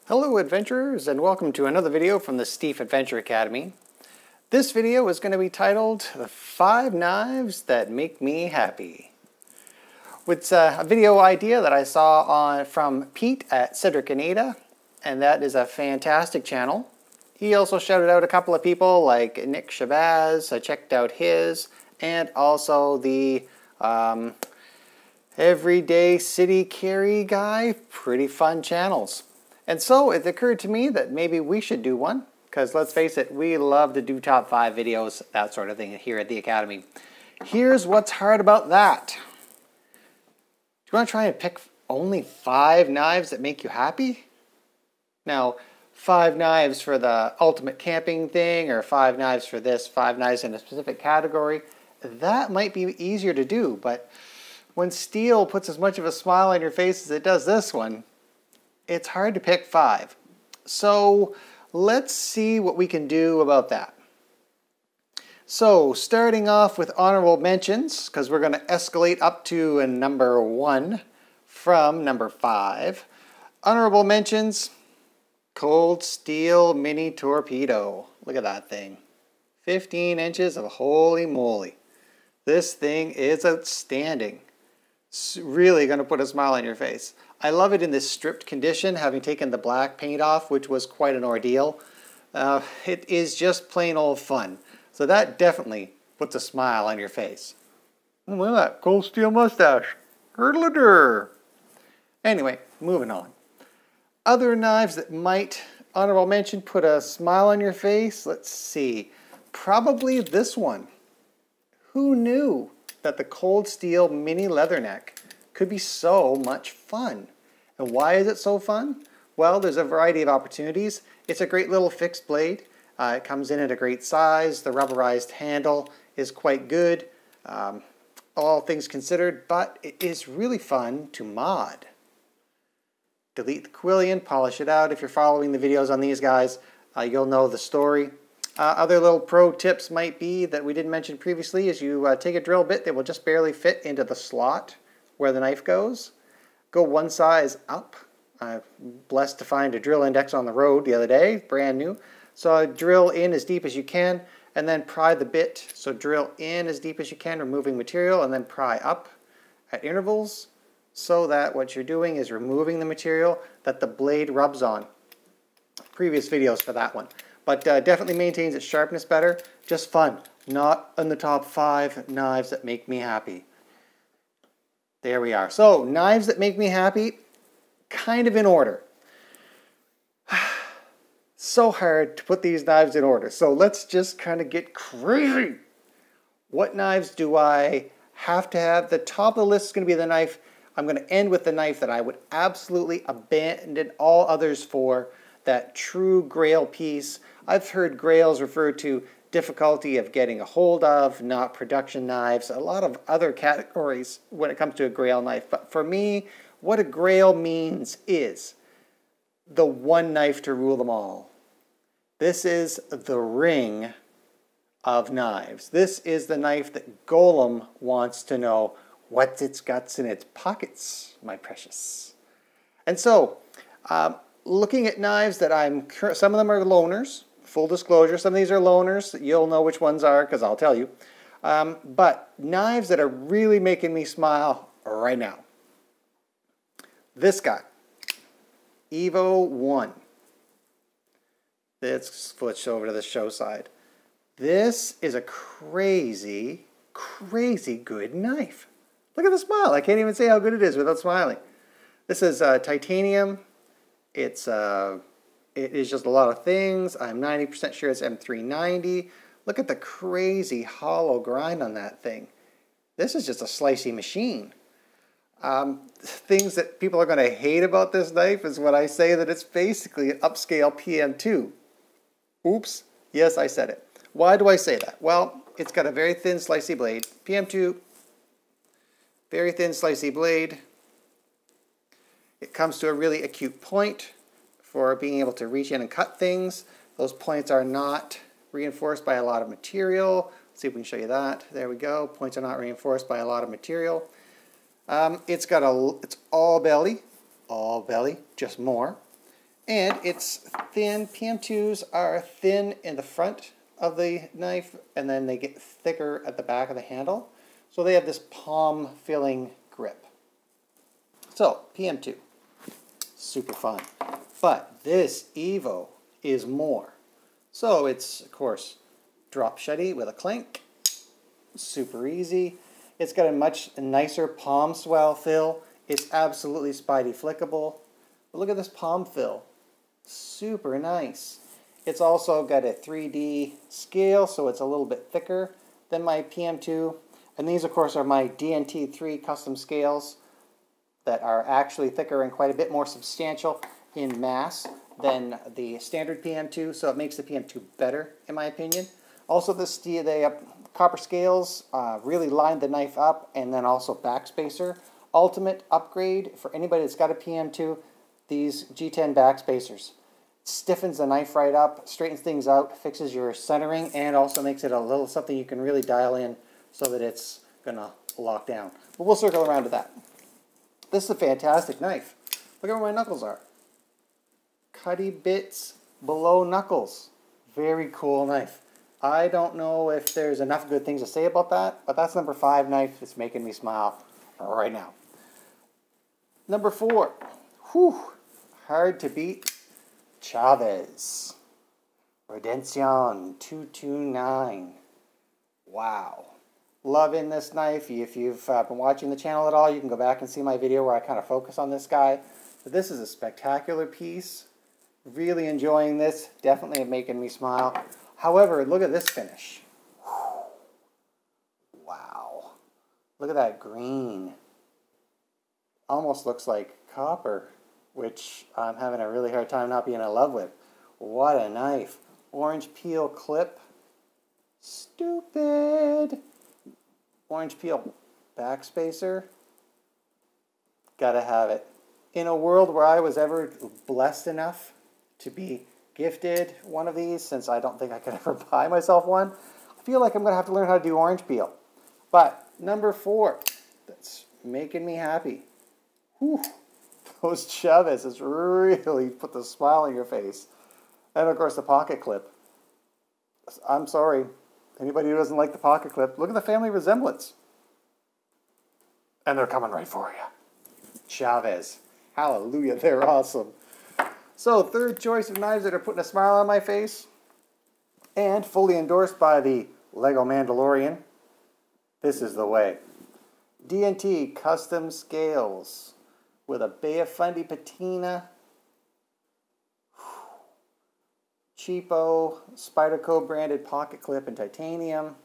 Hello adventurers, and welcome to another video from the Steve Adventure Academy. This video is going to be titled The 5 Knives That Make Me Happy. It's a video idea that I saw from Pete at Cedric and Ada, and that is a fantastic channel. He also shouted out a couple of people like Nick Shabazz. I checked out his, and also the Everyday City Carry guy. Pretty fun channels. And so it occurred to me that maybe we should do one, because let's face it, we love to do top 5 videos, that sort of thing here at the Academy. Here's what's hard about that. Do you want to try and pick only 5 knives that make you happy? Now, 5 knives for the ultimate camping thing, or 5 knives for this, 5 knives in a specific category, that might be easier to do, but when steel puts as much of a smile on your face as it does this one, it's hard to pick 5. So let's see what we can do about that. So starting off with honorable mentions, because we're going to escalate up to a number 1 from number 5. Honorable mentions, Cold Steel Mini Torpedo. Look at that thing. 15 inches of holy moly. This thing is outstanding. It's really going to put a smile on your face. I love it in this stripped condition, having taken the black paint off, which was quite an ordeal. It is just plain old fun. So that definitely puts a smile on your face. Oh, look at that cold steel mustache. Hurdle-a-dur. Anyway, moving on. Other knives that might, honorable mention, put a smile on your face. Let's see. Probably this one. Who knew that the Cold Steel Mini Leatherneck could be so much fun? And why is it so fun? Well, there's a variety of opportunities. It's a great little fixed blade. It comes in at a great size. The rubberized handle is quite good, all things considered, but it is really fun to mod. Delete the quillion, polish it out. If you're following the videos on these guys, you'll know the story. Other little pro tips might be that we didn't mention previously is you take a drill bit that will just barely fit into the slot where the knife goes. Go one size up. I'm blessed to find a drill index on the road the other day, brand new. So drill in as deep as you can and then pry the bit. So drill in as deep as you can, removing material, and then pry up at intervals so that what you're doing is removing the material that the blade rubs on. Previous videos for that one. But definitely maintains its sharpness better. Just fun. Not in the top 5 knives that make me happy. There we are. So, knives that make me happy, kind of in order. So hard to put these knives in order. So let's just kind of get crazy. What knives do I have to have? The top of the list is going to be the knife. I'm going to end with the knife that I would absolutely abandon all others for. That true grail piece. I've heard grails referred to difficulty of getting a hold of, not production knives, a lot of other categories when it comes to a grail knife. But for me, what a grail means is the one knife to rule them all. This is the ring of knives. This is the knife that Golem wants to know what's its guts in its pockets, my precious. And so, looking at knives that some of them are loaners. Full disclosure, some of these are loaners. You'll know which ones are because I'll tell you. But knives that are really making me smile right now. This guy, Evo 1. Let's switch over to the show side. This is a crazy, crazy good knife. Look at the smile. I can't even say how good it is without smiling. This is titanium. It is just a lot of things. I'm 90% sure it's M390. Look at the crazy hollow grind on that thing. This is just a slicey machine. Things that people are going to hate about this knife is when I say that it's basically an upscale PM2. Oops. Yes, I said it. Why do I say that? Well, it's got a very thin slicey blade. PM2, very thin slicey blade. It comes to a really acute point for being able to reach in and cut things. Those points are not reinforced by a lot of material. Let's see if we can show you that. There we go. Points are not reinforced by a lot of material. It's all belly, just more. And it's thin. PM2s are thin in the front of the knife, and then they get thicker at the back of the handle. So they have this palm-filling grip. So, PM2, super fun. But this Evo is more. So it's, of course, drop shutty with a clink. Super easy. It's got a much nicer palm swell fill. It's absolutely Spidey flickable. But look at this palm fill. Super nice. It's also got a 3D scale, so it's a little bit thicker than my PM2. And these, of course, are my DNT3 custom scales that are actually thicker and quite a bit more substantial in mass than the standard PM2, so it makes the PM2 better, in my opinion. Also, the copper scales really line the knife up, and then also backspacer. Ultimate upgrade for anybody that's got a PM2, these G10 backspacers. Stiffens the knife right up, straightens things out, fixes your centering, and also makes it a little something you can really dial in so that it's gonna lock down. But we'll circle around to that. This is a fantastic knife. Look at where my knuckles are. Cutty bits below knuckles. Very cool knife. I don't know if there's enough good things to say about that, but that's number 5 knife that's making me smile right now. Number 4. Whew. Hard to beat. Chavez. Redención 229. Wow. Loving this knife. If you've been watching the channel at all, you can go back and see my video where I kind of focus on this guy. But this is a spectacular piece. Really enjoying this. Definitely making me smile. However, look at this finish. Wow. Look at that green. Almost looks like copper, which I'm having a really hard time not being in love with. What a knife. Orange peel clip. Stupid. Orange peel backspacer. Gotta have it. In a world where I was ever blessed enough to be gifted one of these, since I don't think I could ever buy myself one, I feel like I'm going to have to learn how to do orange peel. But number 4, that's making me happy. Whew. Those Chavez's really put the smile on your face. And of course the pocket clip. I'm sorry, anybody who doesn't like the pocket clip, look at the family resemblance. And they're coming right for you. Chavez. Hallelujah, they're awesome. So, third choice of knives that are putting a smile on my face, and fully endorsed by the Lego Mandalorian, this is the way. DNT Custom Scales with a Bay of Fundy patina, cheapo Spyderco branded pocket clip in titanium,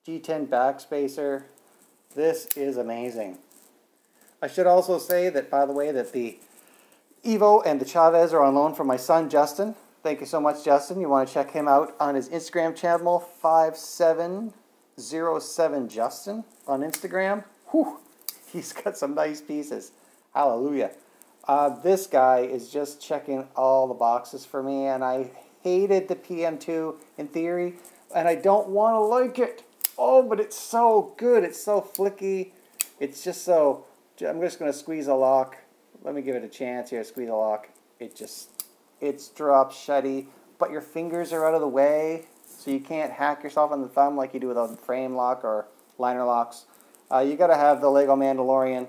G10 backspacer. This is amazing. I should also say that, by the way, that the Evo and the Chavez are on loan from my son, Justin. Thank you so much, Justin. You want to check him out on his Instagram channel, 5707Justin on Instagram. Whew, he's got some nice pieces. Hallelujah. This guy is just checking all the boxes for me, and I hated the PM2 in theory, and I don't want to like it. Oh, but it's so good. It's so flicky. It's just so... I'm just going to squeeze a lock. Let me give it a chance here. Squeeze a lock. It's drop shutty, but your fingers are out of the way, so you can't hack yourself on the thumb like you do with a frame lock or liner locks. You got to have the Lego Mandalorian.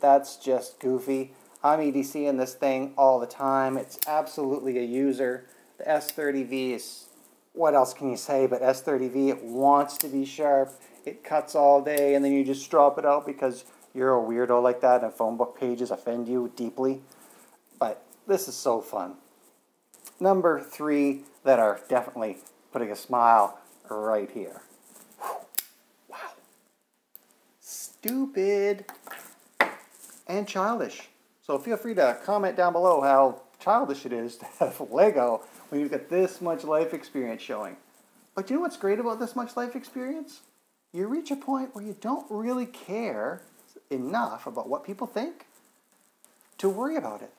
That's just goofy. I'm EDCing this thing all the time. It's absolutely a user. The S30V is, what else can you say but S30V? It wants to be sharp. It cuts all day, and then you just drop it out because you're a weirdo like that and phone book pages offend you deeply. But this is so fun. Number 3 that are definitely putting a smile right here. Wow. Stupid and childish. So feel free to comment down below how childish it is to have Lego when you've got this much life experience showing. But you know what's great about this much life experience? You reach a point where you don't really care enough about what people think to worry about it.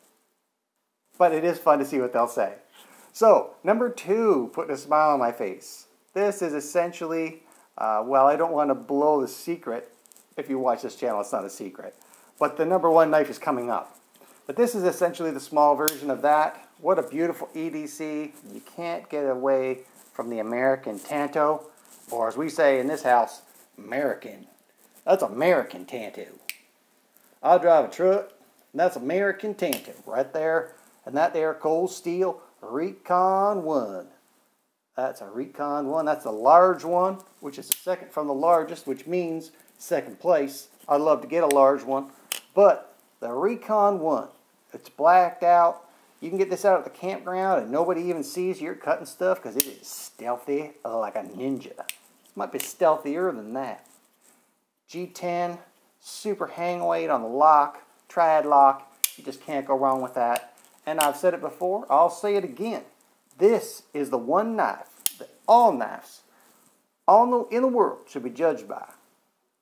But it is fun to see what they'll say. So, number 2, putting a smile on my face. This is essentially, well, I don't want to blow the secret. If you watch this channel, it's not a secret. But the number 1 knife is coming up. But this is essentially the small version of that. What a beautiful EDC. You can't get away from the American Tanto, or as we say in this house, American. That's American Tanto. I drive a truck, and that's American Tanto right there. And that there cold steel Recon 1. That's a Recon 1. That's the large one, which is the second from the largest, which means second place. I'd love to get a large one. But the Recon 1, it's blacked out. You can get this out at the campground and nobody even sees you're cutting stuff because it is stealthy like a ninja. It might be stealthier than that. G10, super hang weight on the lock, triad lock. You just can't go wrong with that. And I've said it before, I'll say it again. This is the one knife that all knives in the world should be judged by.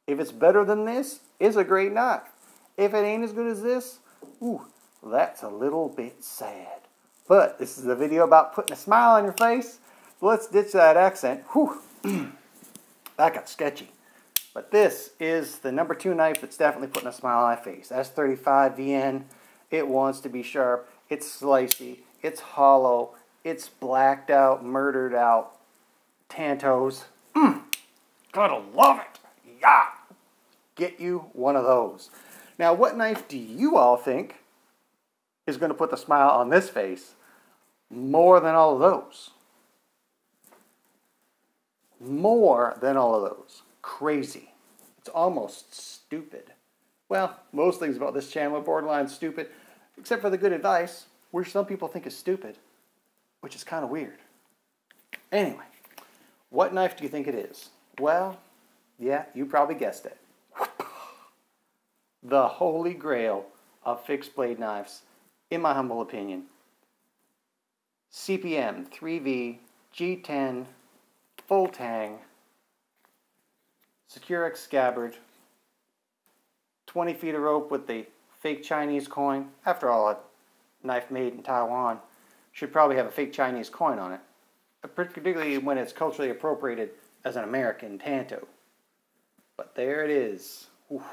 If it's better than this, it's a great knife. If it ain't as good as this, ooh, that's a little bit sad. But this is a video about putting a smile on your face. So let's ditch that accent. Whew. That got sketchy. But this is the number 2 knife that's definitely putting a smile on my face. That's 35 VN. It wants to be sharp. It's slicey. It's hollow. It's blacked out, murdered out Tantos. Gotta love it. Yeah. Get you one of those. Now, what knife do you all think is going to put the smile on this face more than all of those? More than all of those. Crazy. It's almost stupid. Well, most things about this channel are borderline stupid, except for the good advice, which some people think is stupid, which is kind of weird. Anyway, what knife do you think it is? Well, yeah, you probably guessed it. The holy grail of fixed blade knives, in my humble opinion. CPM 3V G10 full tang, Securex scabbard, 20 feet of rope with the fake Chinese coin. After all, a knife made in Taiwan should probably have a fake Chinese coin on it, particularly when it's culturally appropriated as an American Tanto. But there it is. Ooh.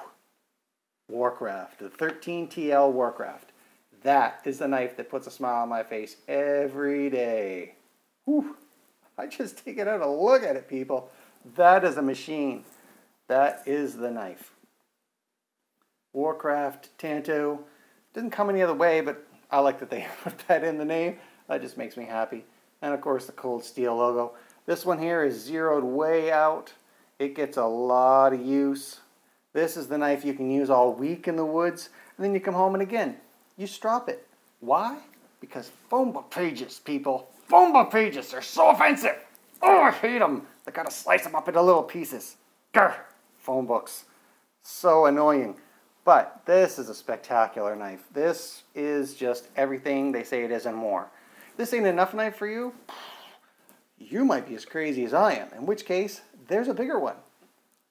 Warcraft, the 13TL Warcraft. That is the knife that puts a smile on my face every day. Whew. I just take it out and look at it, people. That is a machine. That is the knife. Warcraft, Tanto. Doesn't come any other way, but I like that they put that in the name. That just makes me happy. And of course the cold steel logo. This one here is zeroed way out. It gets a lot of use. This is the knife you can use all week in the woods, and then you come home and again, you strop it. Why? Because phone book pages, people. Phone book pages are so offensive. Oh, I hate them. They gotta slice them up into little pieces. Grr, phone books. So annoying. But this is a spectacular knife. This is just everything they say it is and more. If this ain't enough knife for you, you might be as crazy as I am, in which case, there's a bigger one.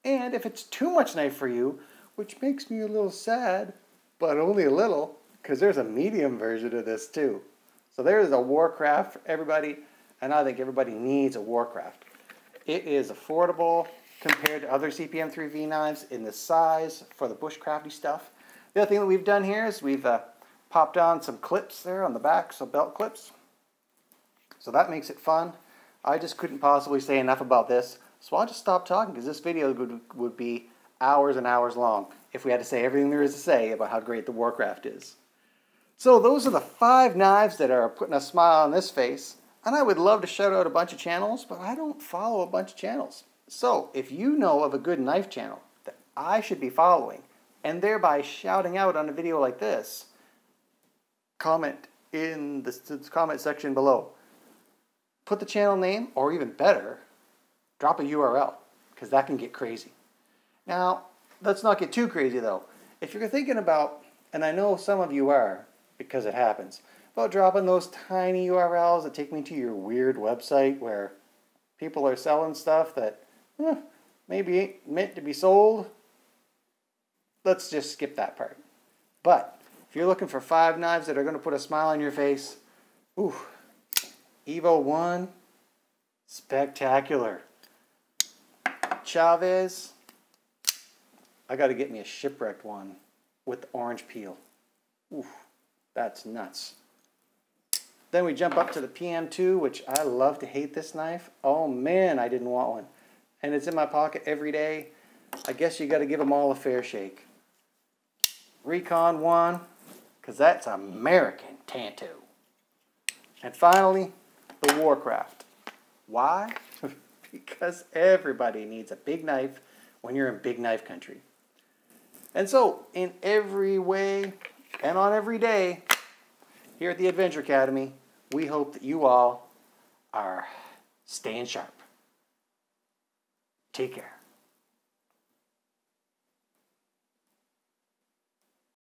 And if it's too much knife for you, which makes me a little sad, but only a little, because there's a medium version of this too. So there's a Warcraft for everybody, and I think everybody needs a Warcraft. It is affordable compared to other CPM 3V knives in the size for the bushcrafty stuff. The other thing that we've done here is we've popped on some clips there on the back, so belt clips. So that makes it fun. I just couldn't possibly say enough about this. So I'll just stop talking because this video would be hours and hours long if we had to say everything there is to say about how great the Warcraft is. So those are the 5 knives that are putting a smile on this face. And I would love to shout out a bunch of channels, but I don't follow a bunch of channels. So if you know of a good knife channel that I should be following and thereby shouting out on a video like this, comment in the comment section below. Put the channel name, or even better, drop a URL, because that can get crazy. Now, let's not get too crazy though. If you're thinking about, and I know some of you are, because it happens, about dropping those tiny URLs that take me to your weird website where people are selling stuff that maybe ain't meant to be sold, let's just skip that part. But if you're looking for 5 knives that are going to put a smile on your face, ooh, Evo 1, spectacular. Chavez, I got to get me a shipwrecked one with the orange peel. Oof, That's nuts. Then we jump up to the PM2, which I love to hate this knife. Oh man, I didn't want one. And it's in my pocket every day. I guess you got to give them all a fair shake. Recon 1, because that's American Tanto. And finally, the Warcraft. Why? Because everybody needs a big knife when you're in big knife country. And so, in every way and on every day, here at the Adventure Academy, we hope that you all are staying sharp. Take care.